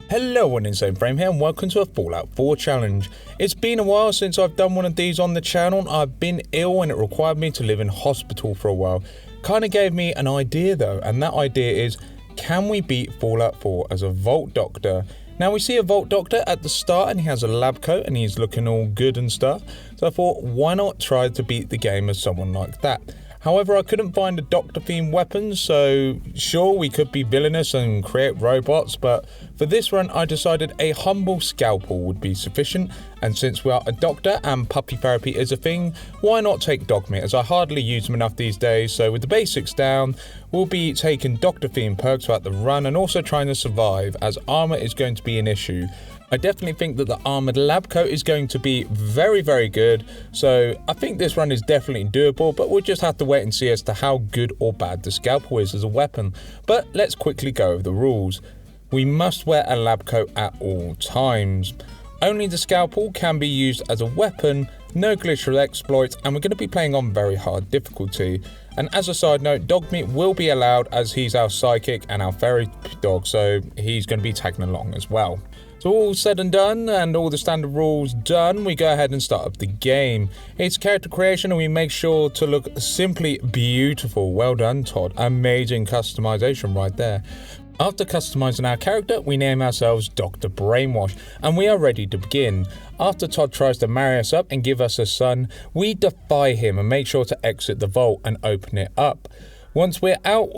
Hello, one Insane Frame here, and welcome to a Fallout 4 challenge. It's been a while since I've done one of these on the channel. I've been ill and it required me to live in hospital for a while. Kinda gave me an idea though, and that idea is, can we beat Fallout 4 as a Vault Doctor? Now we see a Vault Doctor at the start and he has a lab coat and he's looking all good and stuff. So I thought, why not try to beat the game as someone like that? However, I couldn't find a Doctor-themed weapon, so sure, we could be villainous and create robots, but for this run, I decided a humble scalpel would be sufficient, and since we are a doctor and puppy therapy is a thing, why not take dog meat, as I hardly use them enough these days. So with the basics down, we'll be taking Doctor-themed perks throughout the run and also trying to survive, as armor is going to be an issue. I definitely think that the armoured lab coat is going to be very, very good, so I think this run is definitely doable, but we'll just have to wait and see as to how good or bad the scalpel is as a weapon. But let's quickly go over the rules. We must wear a lab coat at all times. Only the scalpel can be used as a weapon, no glitch or exploits, and we're going to be playing on very hard difficulty. And as a side note, dog meat will be allowed as he's our psychic and our fairy dog, so he's going to be tagging along as well. So all said and done, and all the standard rules done, we go ahead and start up the game. It's character creation and we make sure to look simply beautiful. Well done, Todd. Amazing customization right there. After customizing our character, we name ourselves Dr Brainwash, and we are ready to begin. After Todd tries to marry us up and give us a son, we defy him and make sure to exit the vault and open it up. Once we're out,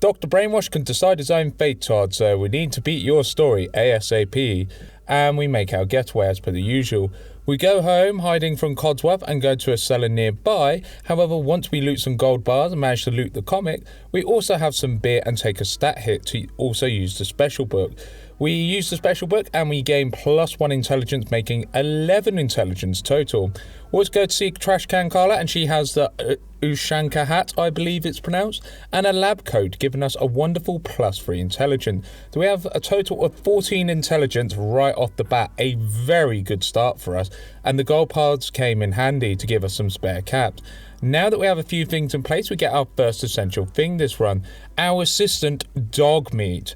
Dr. Brainwash can decide his own fate, Todd, so we need to beat your story ASAP. And we make our getaway as per the usual. We go home, hiding from Codsworth, and go to a cellar nearby. However, once we loot some gold bars and manage to loot the comic, we also have some beer and take a stat hit to also use the special book. We use the special book and we gain +1 intelligence, making 11 intelligence total. Let's go to see Trash Can Carla, and she has the Ushanka hat, I believe it's pronounced, and a lab coat, giving us a wonderful +3 intelligence. So we have a total of 14 intelligence right off the bat, a very good start for us, and the gold parts came in handy to give us some spare caps. Now that we have a few things in place, we get our first essential thing this run, our assistant dog meat.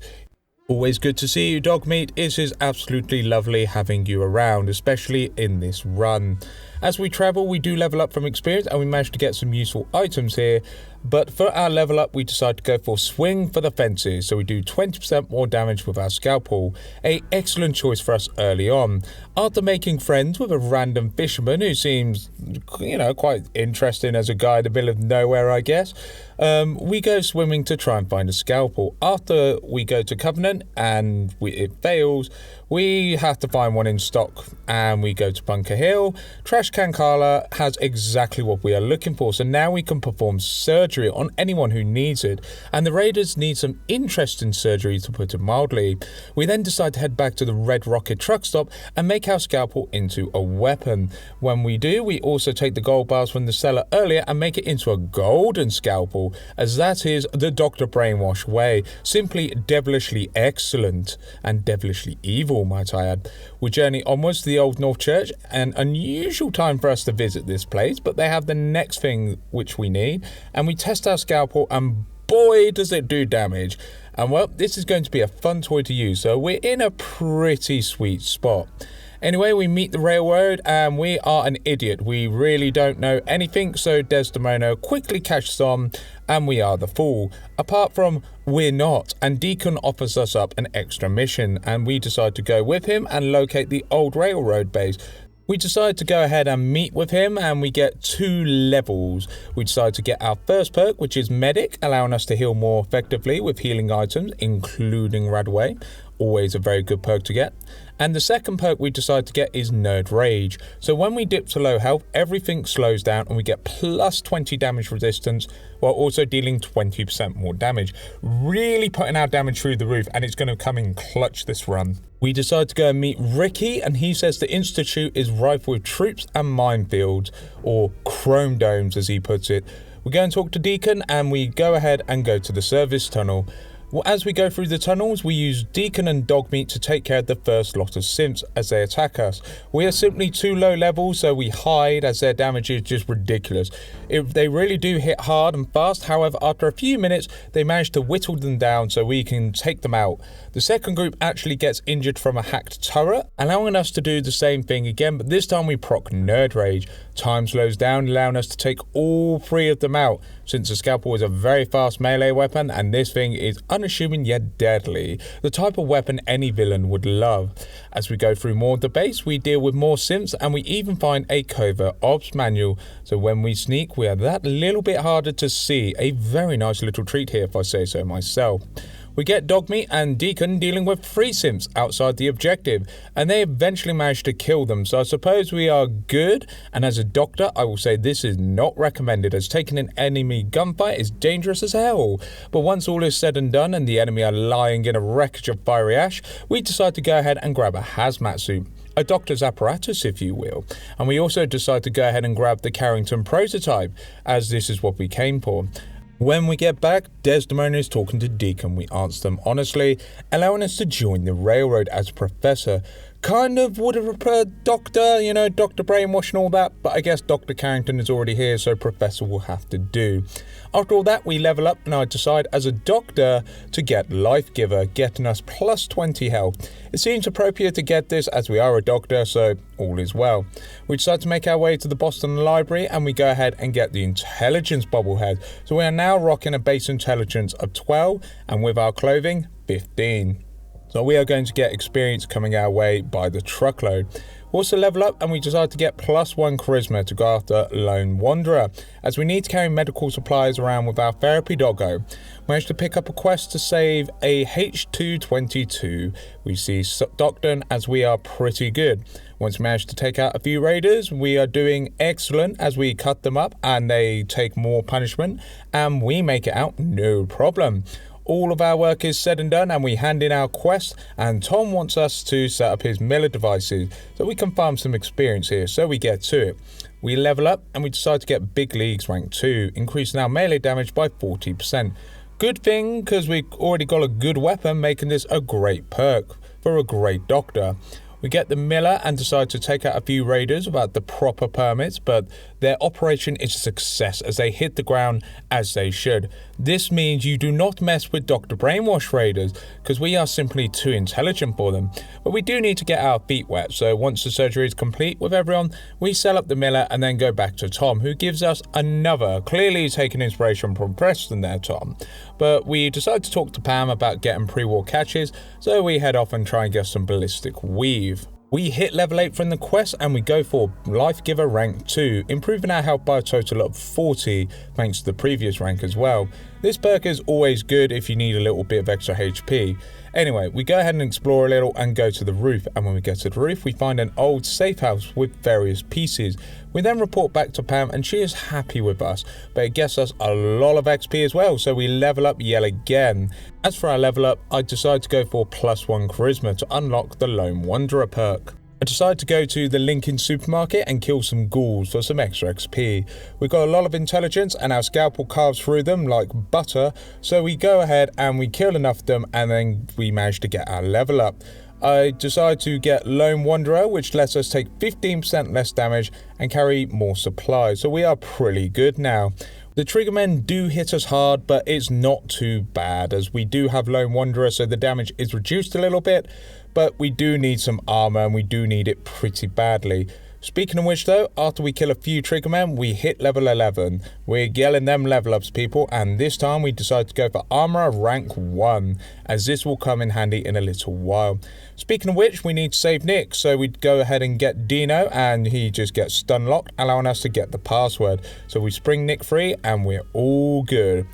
Always good to see you, dog meat. It is absolutely lovely having you around, especially in this run. As we travel, we do level up from experience and we managed to get some useful items here. But for our level up, we decide to go for swing for the fences, so we do 20% more damage with our scalpel. An excellent choice for us early on. After making friends with a random fisherman who seems, quite interesting as a guy in the middle of nowhere, I guess, we go swimming to try and find a scalpel. After we go to Covenant and it fails, we have to find one in stock, and we go to Bunker Hill. Trash Can Carla has exactly what we are looking for, so now we can perform surgery on anyone who needs it, and the raiders need some interesting surgery, to put it mildly. We then decide to head back to the Red Rocket truck stop and make our scalpel into a weapon. When we do, we also take the gold bars from the cellar earlier and make it into a golden scalpel, as that is the Dr. Brainwash way. Simply devilishly excellent and devilishly evil, might I add. We journey onwards to the Old North Church, an unusual time for us to visit this place, but they have the next thing which we need, and we test our scalpel, and boy does it do damage. And well, this is going to be a fun toy to use, so we're in a pretty sweet spot. Anyway, we meet the railroad and we are an idiot. We really don't know anything, so Desdemona quickly catches on and we are the fool. Apart from we're not, and Deacon offers us up an extra mission and we decide to go with him and locate the old railroad base. We decide to go ahead and meet with him and we get 2 levels. We decide to get our first perk, which is Medic, allowing us to heal more effectively with healing items, including Radaway. Always a very good perk to get. And the second perk we decide to get is Nerd Rage. So when we dip to low health, everything slows down and we get +20 damage resistance while also dealing 20% more damage. Really putting our damage through the roof, and it's going to come in clutch this run. We decide to go and meet Ricky, and he says the Institute is rife with troops and minefields, or chrome domes as he puts it. We go and talk to Deacon and we go ahead and go to the service tunnel. Well, as we go through the tunnels, we use Deacon and Dogmeat to take care of the first lot of simps as they attack us. We are simply too low level, so we hide as their damage is just ridiculous. They really do hit hard and fast, however after a few minutes they manage to whittle them down so we can take them out. The second group actually gets injured from a hacked turret, allowing us to do the same thing again, but this time we proc Nerd Rage. Time slows down, allowing us to take all 3 of them out, since the scalpel is a very fast melee weapon and this thing is unassuming yet deadly, the type of weapon any villain would love. As we go through more of the base, we deal with more simps and we even find a covert ops manual, so when we sneak we are that little bit harder to see. A very nice little treat here if I say so myself. We get Dogmeat and Deacon dealing with 3 simps outside the objective, and they eventually manage to kill them, so I suppose we are good, and as a doctor I will say this is not recommended, as taking an enemy gunfight is dangerous as hell. But once all is said and done and the enemy are lying in a wreckage of fiery ash, we decide to go ahead and grab a hazmat suit. A doctor's apparatus if you will, and we also decide to go ahead and grab the Carrington prototype, as this is what we came for. When we get back, Desdemona is talking to Deacon. We answer them honestly, allowing us to join the railroad as Professor. Kind of would have preferred Doctor, Dr Brainwash and all that, but I guess Dr Carrington is already here, so Professor will have to do. After all that, we level up and I decide as a doctor to get Life Giver, getting us plus 20 health. It seems appropriate to get this as we are a doctor, so all is well. We decide to make our way to the Boston Library and we go ahead and get the Intelligence Bobblehead. So we are now rocking a base intelligence of 12 and with our clothing, 15. So we are going to get experience coming our way by the truckload. We also level up and we decide to get plus 1 charisma to go after Lone Wanderer, as we need to carry medical supplies around with our therapy doggo. We managed to pick up a quest to save a H222. We see Doctor as we are pretty good. Once we manage to take out a few raiders, we are doing excellent as we cut them up and they take more punishment and we make it out no problem. All of our work is said and done and we hand in our quest, and Tom wants us to set up his Miller devices so we can farm some experience here, so we get to it. We level up and we decide to get Big Leagues rank 2, increasing our melee damage by 40%. Good thing because we already got a good weapon, making this a great perk for a great doctor. We get the Miller and decide to take out a few raiders without the proper permits, but their operation is a success as they hit the ground as they should. This means you do not mess with Dr Brainwash raiders because we are simply too intelligent for them. But we do need to get our feet wet, so once the surgery is complete with everyone, we sell up the Miller and then go back to Tom, who gives us another, clearly taking inspiration from Preston there, Tom. But we decide to talk to Pam about getting pre-war catches, so we head off and try and get some ballistic weave. We hit level 8 from the quest and we go for Life Giver rank 2, improving our health by a total of 40 thanks to the previous rank as well. This perk is always good if you need a little bit of extra HP. Anyway, we go ahead and explore a little and go to the roof, and when we get to the roof we find an old safe house with various pieces. We then report back to Pam and she is happy with us, but it gets us a lot of XP as well, so we level up yet again. As for our level up, I decide to go for plus 1 charisma to unlock the Lone Wanderer perk. I decide to go to the Lincoln supermarket and kill some ghouls for some extra XP. We've got a lot of intelligence and our scalpel carves through them like butter, so we go ahead and we kill enough of them and then we manage to get our level up. I decide to get Lone Wanderer, which lets us take 15% less damage and carry more supplies, so we are pretty good now. The triggermen do hit us hard, but it's not too bad as we do have Lone Wanderer, so the damage is reduced a little bit, but we do need some armor and we do need it pretty badly. Speaking of which though, after we kill a few triggermen, we hit level 11. We're yelling them level ups, people, and this time we decide to go for armor rank 1, as this will come in handy in a little while. Speaking of which, we need to save Nick, so we go ahead and get Dino and he just gets stun locked, allowing us to get the password. So we spring Nick free and we're all good.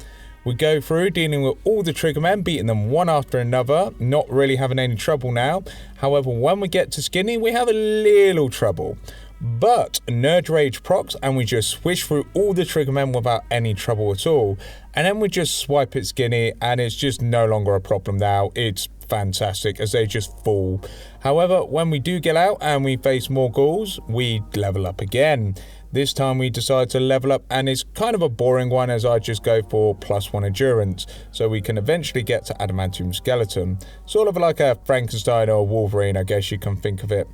We go through dealing with all the triggermen, beating them one after another, not really having any trouble now. However, when we get to Skinny, we have a little trouble. But Nerd Rage procs and we just swish through all the triggermen without any trouble at all. And then we just swipe at Skinny and it's just no longer a problem now. It's fantastic as they just fall. However, when we do get out and we face more ghouls, we level up again. This time we decide to level up, and it's kind of a boring one as I just go for +1 endurance, so we can eventually get to adamantium skeleton. Sort of like a Frankenstein or Wolverine, I guess you can think of it.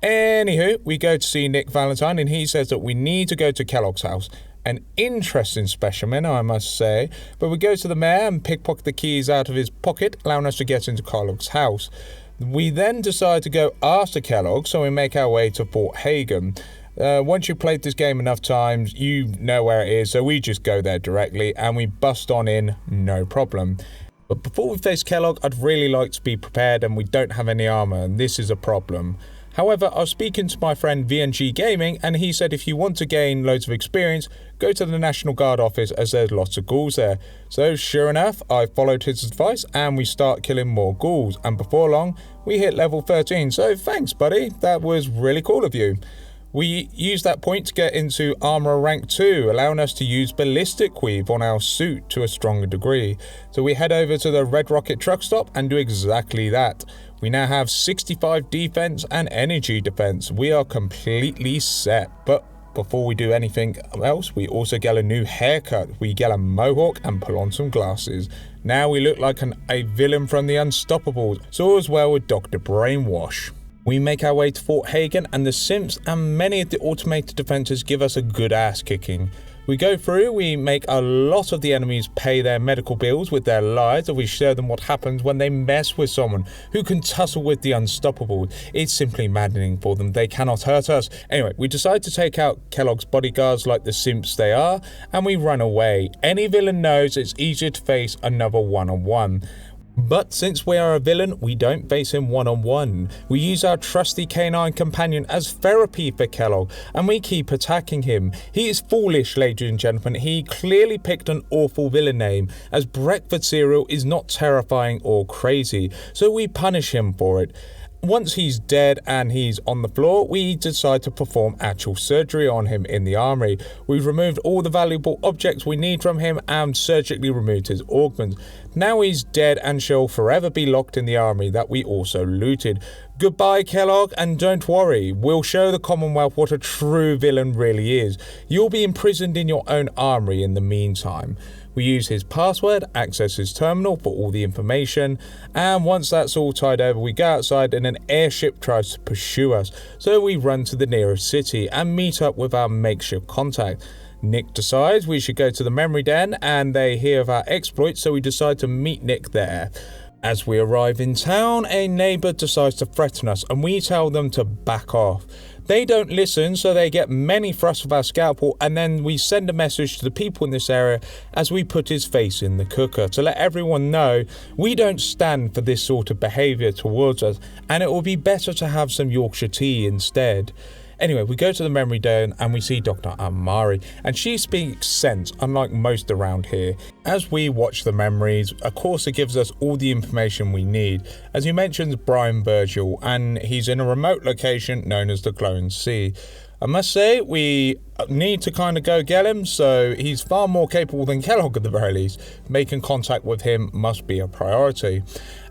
Anywho, we go to see Nick Valentine, and he says that we need to go to Kellogg's house. An interesting specimen, I must say, but we go to the mayor and pickpocket the keys out of his pocket, allowing us to get into Kellogg's house. We then decide to go after Kellogg, so we make our way to Fort Hagen. Once you've played this game enough times, you know where it is, so we just go there directly and we bust on in, no problem. But before we face Kellogg, I'd really like to be prepared, and we don't have any armor, and this is a problem. However, I was speaking to my friend VNG Gaming, and he said if you want to gain loads of experience, go to the National Guard office as there's lots of ghouls there. So sure enough, I followed his advice and we start killing more ghouls, and before long, we hit level 13, so thanks buddy, that was really cool of you. We use that point to get into Armourer rank 2, allowing us to use ballistic weave on our suit to a stronger degree. So we head over to the Red Rocket truck stop and do exactly that. We now have 65 defense and energy defense. We are completely set. But before we do anything else, we also get a new haircut. We get a mohawk and pull on some glasses. Now we look like a villain from the Unstoppables. So as well with Dr Brainwash. We make our way to Fort Hagen, and the simps and many of the automated defences give us a good ass kicking. We go through, we make a lot of the enemies pay their medical bills with their lives, and we show them what happens when they mess with someone who can tussle with the Unstoppables. It's simply maddening for them, they cannot hurt us. Anyway, we decide to take out Kellogg's bodyguards like the simps they are, and we run away. Any villain knows it's easier to face another one-on-one. But since we are a villain, we don't face him one-on-one. We use our trusty canine companion as therapy for Kellogg, and we keep attacking him. He is foolish, ladies and gentlemen. He clearly picked an awful villain name, as breakfast cereal is not terrifying or crazy, so we punish him for it. Once he's dead and he's on the floor, we decide to perform actual surgery on him in the armory. We've removed all the valuable objects we need from him and surgically removed his organs. Now he's dead and shall forever be locked in the armory that we also looted. Goodbye, Kellogg, and don't worry, we'll show the Commonwealth what a true villain really is. You'll be imprisoned in your own armory in the meantime. We use his password, access his terminal for all the information, and once that's all tied over, we go outside and an airship tries to pursue us, so we run to the nearest city and meet up with our makeshift contact. Nick decides we should go to the memory den, and they hear of our exploits, so we decide to meet Nick there. As we arrive in town, a neighbour decides to threaten us, and we tell them to back off. They don't listen, so they get many thrusts with our scalpel, and then we send a message to the people in this area as we put his face in the cooker to let everyone know we don't stand for this sort of behaviour towards us, and it will be better to have some Yorkshire tea instead. Anyway, we go to the memory den and we see Dr. Amari, and she speaks sense, unlike most around here. As we watch the memories, of course it gives us all the information we need. As you mentioned, Brian Virgil, and he's in a remote location known as the Glowing Sea. I must say, we need to kind of go get him, so he's far more capable than Kellogg at the very least. Making contact with him must be a priority.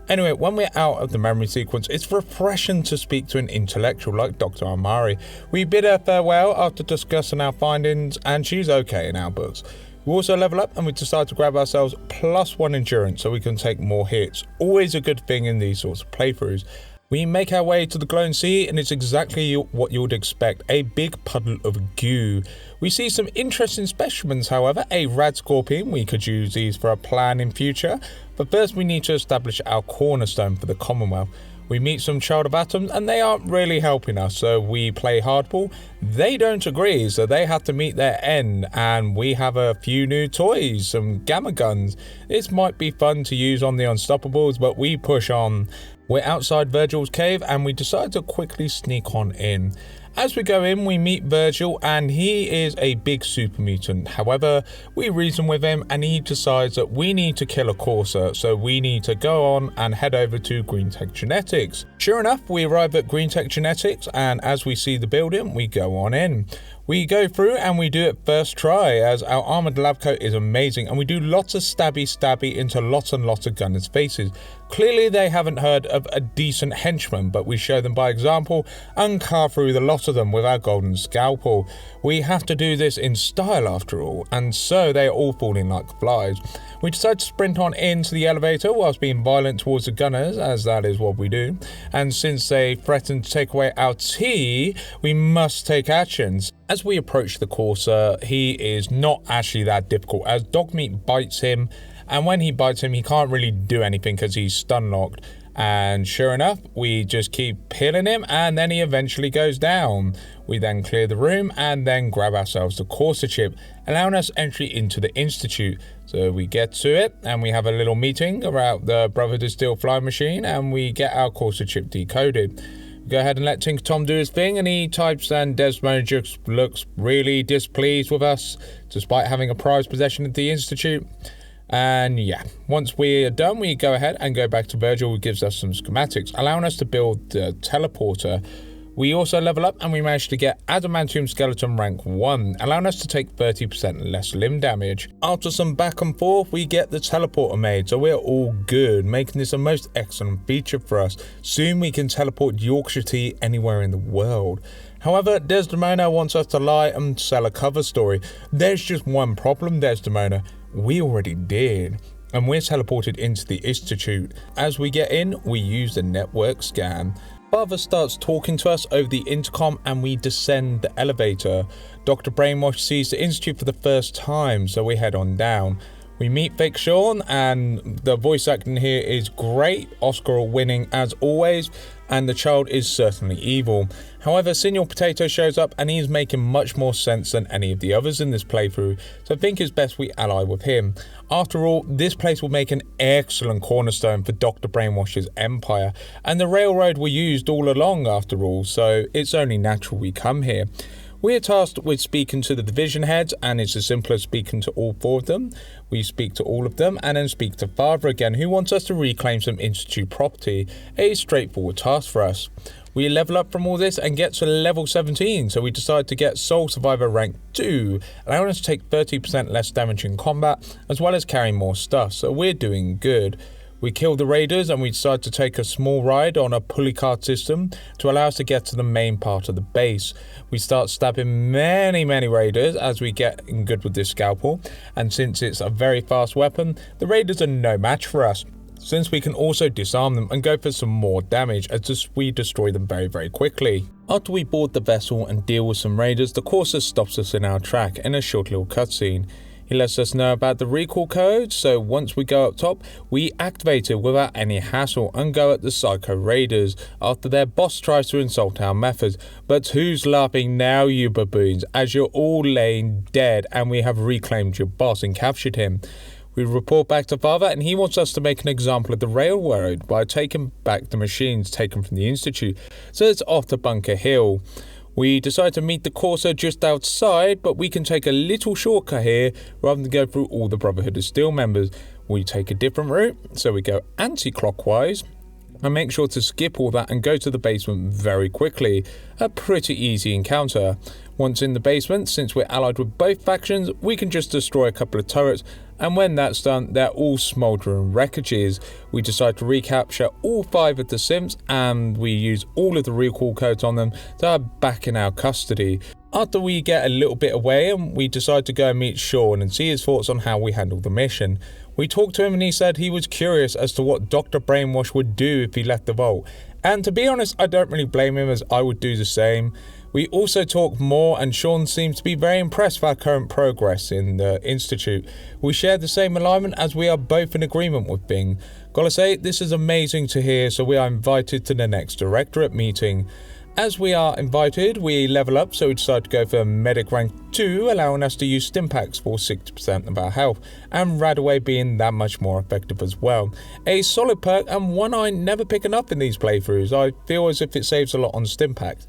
Anyway, when we're out of the memory sequence, it's refreshing to speak to an intellectual like Dr. Amari. We bid her farewell after discussing our findings, and she's okay in our books. We also level up and we decide to grab ourselves +1 endurance so we can take more hits. Always a good thing in these sorts of playthroughs. We make our way to the Glowing Sea, and it's exactly what you would expect, a big puddle of goo. We see some interesting specimens, however, a rad scorpion. We could use these for a plan in future, but first we need to establish our cornerstone for the Commonwealth. We meet some Child of Atoms and they aren't really helping us, so we play hardball. They don't agree, so they have to meet their end, and we have a few new toys, some gamma guns. This might be fun to use on the Unstoppables, but we push on. We're outside Virgil's cave and we decide to quickly sneak on in. As we go in, we meet Virgil, and he is a big super mutant. However, we reason with him and he decides that we need to kill a Corsair, so we need to go on and head over to Green Tech Genetics. Sure enough, we arrive at Green Tech Genetics, and as we see the building, we go on in. We go through and we do it first try, as our armoured lab coat is amazing, and we do lots of stabby into lots and lots of gunners' faces. Clearly they haven't heard of a decent henchman, but we show them by example and carve through the lot slaughter them with our golden scalpel. We have to do this in style after all, and so they are all falling like flies. We decide to sprint on into the elevator whilst being violent towards the gunners, as that is what we do. And since they threaten to take away our tea, we must take actions. As we approach the courser, he is not actually that difficult, as Dogmeat bites him, and when he bites him, he can't really do anything because he's stun locked. And sure enough, we just keep peeling him, and then he eventually goes down. We then clear the room and then grab ourselves the courser chip, allowing us entry into the Institute. So we get to it and we have a little meeting about the Brotherhood of Steel flying machine, and we get our courser chip decoded. We go ahead and let Tinker Tom do his thing, and he types, and Desmond just looks really displeased with us despite having a prized possession at the Institute. And yeah, once we're done, we go ahead and go back to Virgil, who gives us some schematics, allowing us to build the teleporter. We also level up and we managed to get Adamantium Skeleton rank 1, allowing us to take 30% less limb damage. After some back and forth, we get the teleporter made, so we're all good, making this a most excellent feature for us. Soon we can teleport Yorkshire tea anywhere in the world. However, Desdemona wants us to lie and sell a cover story. There's just one problem, Desdemona. We already did, and we're teleported into the Institute. As we get in, we use the network scan. Father starts talking to us over the intercom and we descend the elevator. Dr. Brainwash sees the Institute for the first time, so we head on down. We meet Fake Sean, and the voice acting here is great, Oscar winning as always, and the child is certainly evil. However, Senor Potato shows up and he's making much more sense than any of the others in this playthrough, so I think it's best we ally with him. After all, this place will make an excellent cornerstone for Dr. Brainwash's empire, and the railroad were used all along after all, so it's only natural we come here. We are tasked with speaking to the division heads, and it's as simple as speaking to all 4 of them. We speak to all of them and then speak to Father again, who wants us to reclaim some Institute property. A straightforward task for us. We level up from all this and get to level 17, so we decide to get Soul Survivor rank 2, allowing us to take 30% less damage in combat, as well as carry more stuff, so we're doing good. We kill the raiders and we decide to take a small ride on a pulley cart system to allow us to get to the main part of the base. We start stabbing many raiders as we get in good with this scalpel, and since it's a very fast weapon, the raiders are no match for us, since we can also disarm them and go for some more damage as we destroy them very quickly. After we board the vessel and deal with some raiders, the courser stops us in our track in a short little cutscene. He lets us know about the recall code, so once we go up top, we activate it without any hassle and go at the Psycho Raiders after their boss tries to insult our methods. But who's laughing now, you baboons, as you're all laying dead and we have reclaimed your boss and captured him. We report back to Father and he wants us to make an example of the railroad by taking back the machines taken from the Institute, so it's off to Bunker Hill. We decide to meet the courser just outside, but we can take a little shortcut here rather than go through all the Brotherhood of Steel members. We take a different route, so we go anti-clockwise and make sure to skip all that and go to the basement very quickly. A pretty easy encounter. Once in the basement, since we're allied with both factions, we can just destroy a couple of turrets, and when that's done, they're all smouldering wreckages. We decide to recapture all 5 of the Sims, and we use all of the recall codes on them that are back in our custody. After we get a little bit away, we decide to go and meet Sean and see his thoughts on how we handle the mission. We talked to him and he said he was curious as to what Dr. Brainwash would do if he left the vault. And to be honest, I don't really blame him, as I would do the same. We also talk more, and Sean seems to be very impressed with our current progress in the Institute. We share the same alignment as we are both in agreement with Bing. Gotta say, this is amazing to hear, so we are invited to the next Directorate meeting. As we are invited, we level up, so we decide to go for Medic rank 2, allowing us to use Stimpaks for 60% of our health, and Radaway being that much more effective as well. A solid perk, and one I never pick enough in these playthroughs. I feel as if it saves a lot on Stimpaks.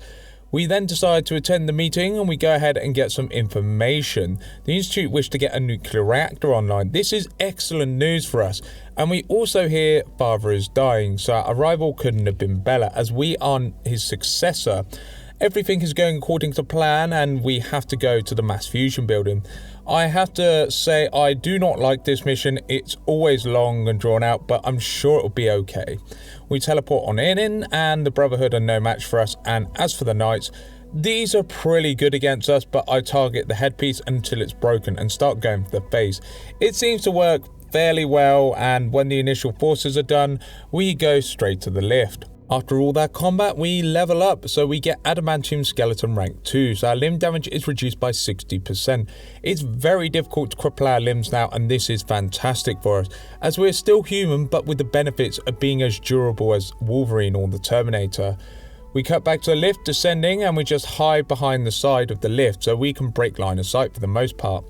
We then decide to attend the meeting and we go ahead and get some information. The Institute wish to get a nuclear reactor online. This is excellent news for us. And we also hear Father is dying, so our arrival couldn't have been better as we are his successor. Everything is going according to plan and we have to go to the mass fusion building. I have to say I do not like this mission. It's always long and drawn out, but I'm sure it'll be okay. We teleport on in and the Brotherhood are no match for us, and as for the Knights, These are pretty good against us, but I target the headpiece until it's broken and start going for the face. It seems to work fairly well, and when the initial forces are done, we go straight to the lift. After all that combat, we level up, so we get Adamantium Skeleton rank 2, so our limb damage is reduced by 60%. It's very difficult to cripple our limbs now, and this is fantastic for us, as we're still human but with the benefits of being as durable as Wolverine or the Terminator. We cut back to the lift, descending, and we just hide behind the side of the lift so we can break line of sight for the most part.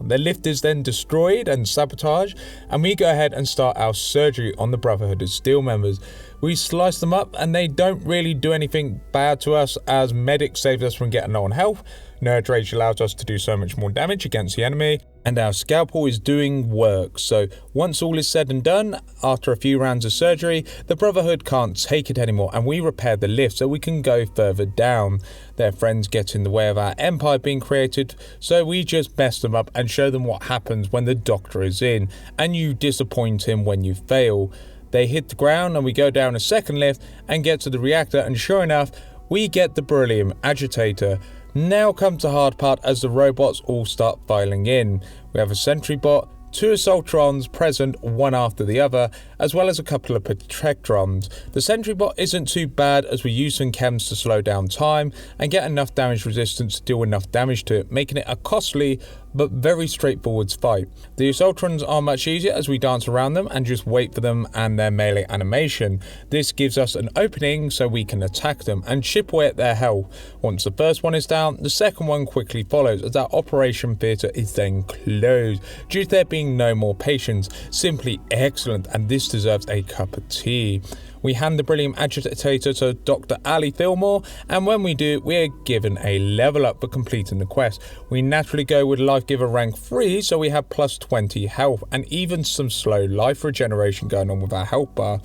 The lift is then destroyed and sabotaged, and we go ahead and start our surgery on the Brotherhood of Steel members. We slice them up, and they don't really do anything bad to us, as Medic saves us from getting low on health, Nerd Rage allows us to do so much more damage against the enemy, and our Scalpel is doing work. So once all is said and done, after a few rounds of surgery, the Brotherhood can't take it anymore, and we repair the lift so we can go further down. Their friends get in the way of our empire being created, so we just mess them up and show them what happens when the Doctor is in, and you disappoint him when you fail. They hit the ground, and we go down a second lift and get to the reactor, and sure enough, we get the beryllium agitator. Now comes the hard part as the robots all start filing in. We have a sentry bot, 2 Assaultrons present, one after the other, as well as a couple of Protectrons. The sentry bot isn't too bad, as we use some chems to slow down time and get enough damage resistance to deal enough damage to it, making it a costly but very straightforward fight. The Assaultrons are much easier, as we dance around them and just wait for them and their melee animation. This gives us an opening so we can attack them and chip away at their health. Once the first one is down, the second one quickly follows, as our operation theatre is then closed, due to there being no more patients. Simply excellent, and this deserves a cup of tea. We hand the beryllium agitator to Dr. Ali Fillmore, and when we do, we are given a level up for completing the quest. We naturally go with Life Giver rank 3, so we have plus 20 health, and even some slow life regeneration going on with our health bar.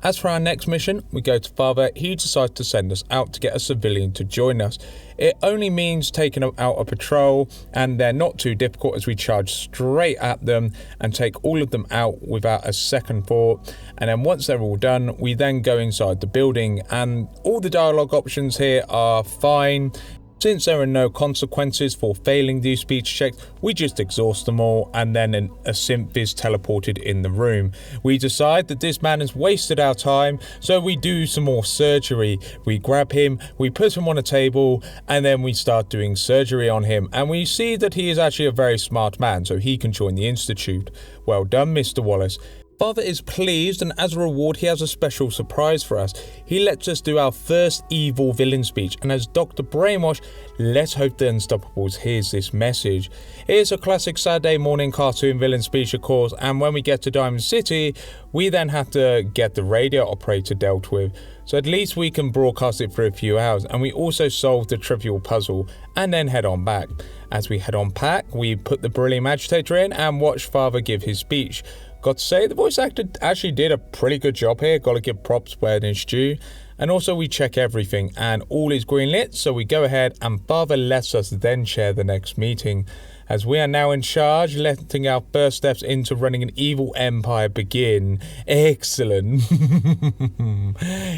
As for our next mission, we go to Father. He decides to send us out to get a civilian to join us. It only means taking them out a patrol, and they're not too difficult, as we charge straight at them and take all of them out without a second thought. And then once they're all done, we then go inside the building, and all the dialogue options here are fine. Since there are no consequences for failing these speech checks, we just exhaust them all, and then a synth is teleported in the room. We decide that this man has wasted our time, so we do some more surgery. We grab him, we put him on a table, and then we start doing surgery on him, and we see that he is actually a very smart man, so he can join the Institute. Well done, Mr. Wallace. Father is pleased, and as a reward he has a special surprise for us. He lets us do our first evil villain speech, and as Dr. Brainwash, let's hope the Unstoppables hears this message. It is a classic Saturday morning cartoon villain speech, of course, and when we get to Diamond City, we then have to get the radio operator dealt with. So at least we can broadcast it for a few hours, and we also solve the trivial puzzle and then head on back. As we head on back, we put the beryllium agitator in and watch Father give his speech. Got to say, the voice actor actually did a pretty good job here. Gotta give props where it's due. And also we check everything and all is green lit, so we go ahead and Father lets us then chair the next meeting. As we are now in charge, letting our first steps into running an evil empire begin. Excellent.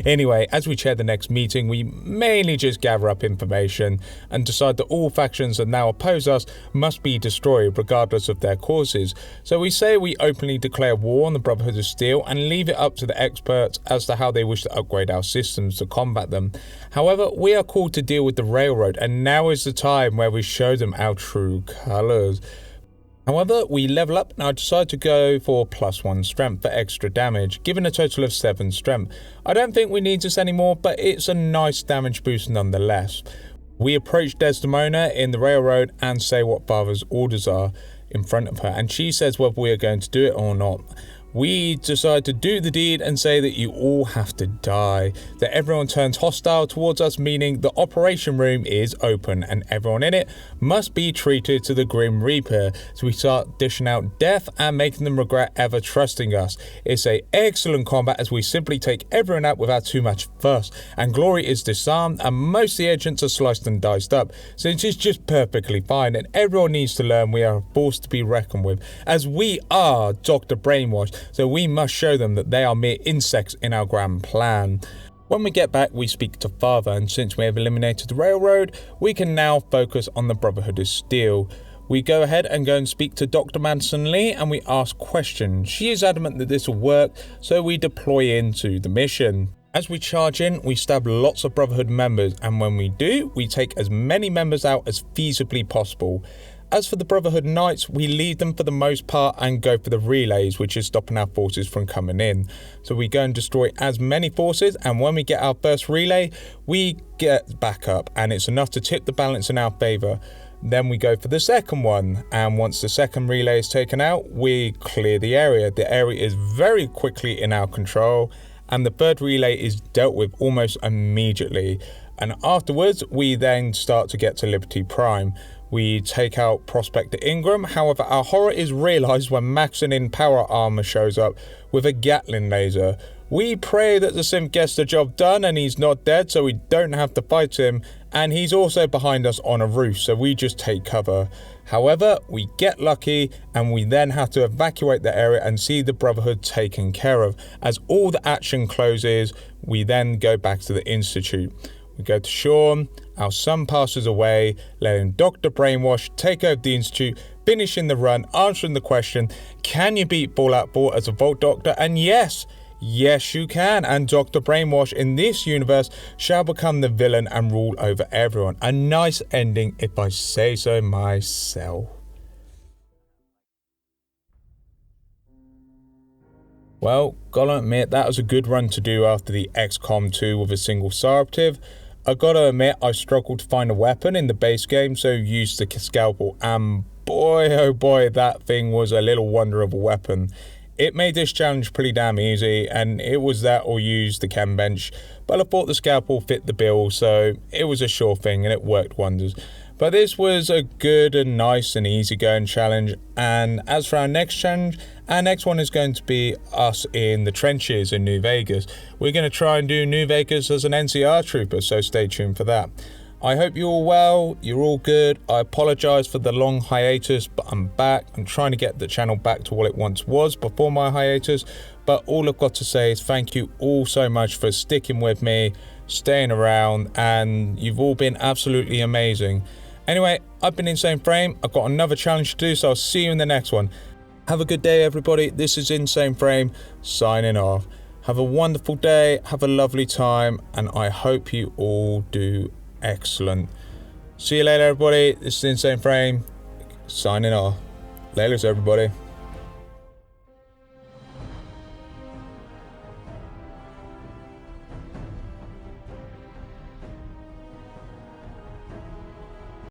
Anyway, as we chair the next meeting, we mainly just gather up information and decide that all factions that now oppose us must be destroyed regardless of their causes. So we say we openly declare war on the Brotherhood of Steel and leave it up to the experts as to how they wish to upgrade our systems to combat them. However, we are called to deal with the railroad, and now is the time where we show them our true colours. However, we level up and I decide to go for +1 strength for extra damage, giving a total of 7 strength. I don't think we need this anymore, but it's a nice damage boost nonetheless. We approach Desdemona in the railroad and say what Father's orders are in front of her, and she says whether we are going to do it or not. We decide to do the deed and say that you all have to die, that everyone turns hostile towards us, meaning the operation room is open and everyone in it must be treated to the Grim Reaper. So we start dishing out death and making them regret ever trusting us. It's a excellent combat as we simply take everyone out without too much fuss, and Glory is disarmed and most of the agents are sliced and diced up, so it's just perfectly fine, and everyone needs to learn we are a force to be reckoned with, as we are Dr. Brainwash. So we must show them that they are mere insects in our grand plan. When we get back, we speak to Father, and since we have eliminated the railroad, we can now focus on the Brotherhood of Steel. We go ahead and go and speak to Dr. Manson Lee, and we ask questions. She is adamant that this will work, so we deploy into the mission. As we charge in, we stab lots of Brotherhood members, and when we do, we take as many members out as feasibly possible. As for the Brotherhood Knights, we leave them for the most part and go for the relays, which is stopping our forces from coming in. So we go and destroy as many forces, and when we get our first relay, we get back up, and it's enough to tip the balance in our favour. Then we go for the second one, and once the second relay is taken out, we clear the area. The area is very quickly in our control, and the third relay is dealt with almost immediately. And afterwards, we then start to get to Liberty Prime. We take out Prospector Ingram, however our horror is realised when maxing in power armour shows up with a Gatling laser. We pray that the Synth gets the job done and he's not dead so we don't have to fight him, and he's also behind us on a roof so we just take cover. However, we get lucky and we then have to evacuate the area and see the Brotherhood taken care of. As all the action closes, we then go back to the Institute. We go to Sean, our son passes away, letting Dr. Brainwash take over the Institute, finishing the run, answering the question, can you beat Fallout 4 as a Vault Doctor? And yes you can, and Dr. Brainwash in this universe shall become the villain and rule over everyone. A nice ending if I say so myself. Well, gotta admit that was a good run to do after the XCOM 2 with a single Sareptive. I gotta admit I struggled to find a weapon in the base game, so used the scalpel, and boy oh boy that thing was a little wonder of a weapon. It made this challenge pretty damn easy, and it was that or use the chem bench, but I thought the scalpel fit the bill, so it was a sure thing and it worked wonders. But this was a good and nice and easy going challenge, and as for our next challenge, our next one is going to be us in the trenches in New Vegas. We're going to try and do New Vegas as an NCR trooper, so stay tuned for that. I hope you're all well, you're all good. I apologise for the long hiatus, but I'm back. I'm trying to get the channel back to what it once was before my hiatus, but all I've got to say is thank you all so much for sticking with me, staying around, and you've all been absolutely amazing. Anyway, I've been Insane Frame. I've got another challenge to do, so I'll see you in the next one. Have a good day, everybody. This is Insane Frame, signing off. Have a wonderful day, have a lovely time, and I hope you all do excellent. See you later, everybody. This is Insane Frame, signing off. Laters, everybody.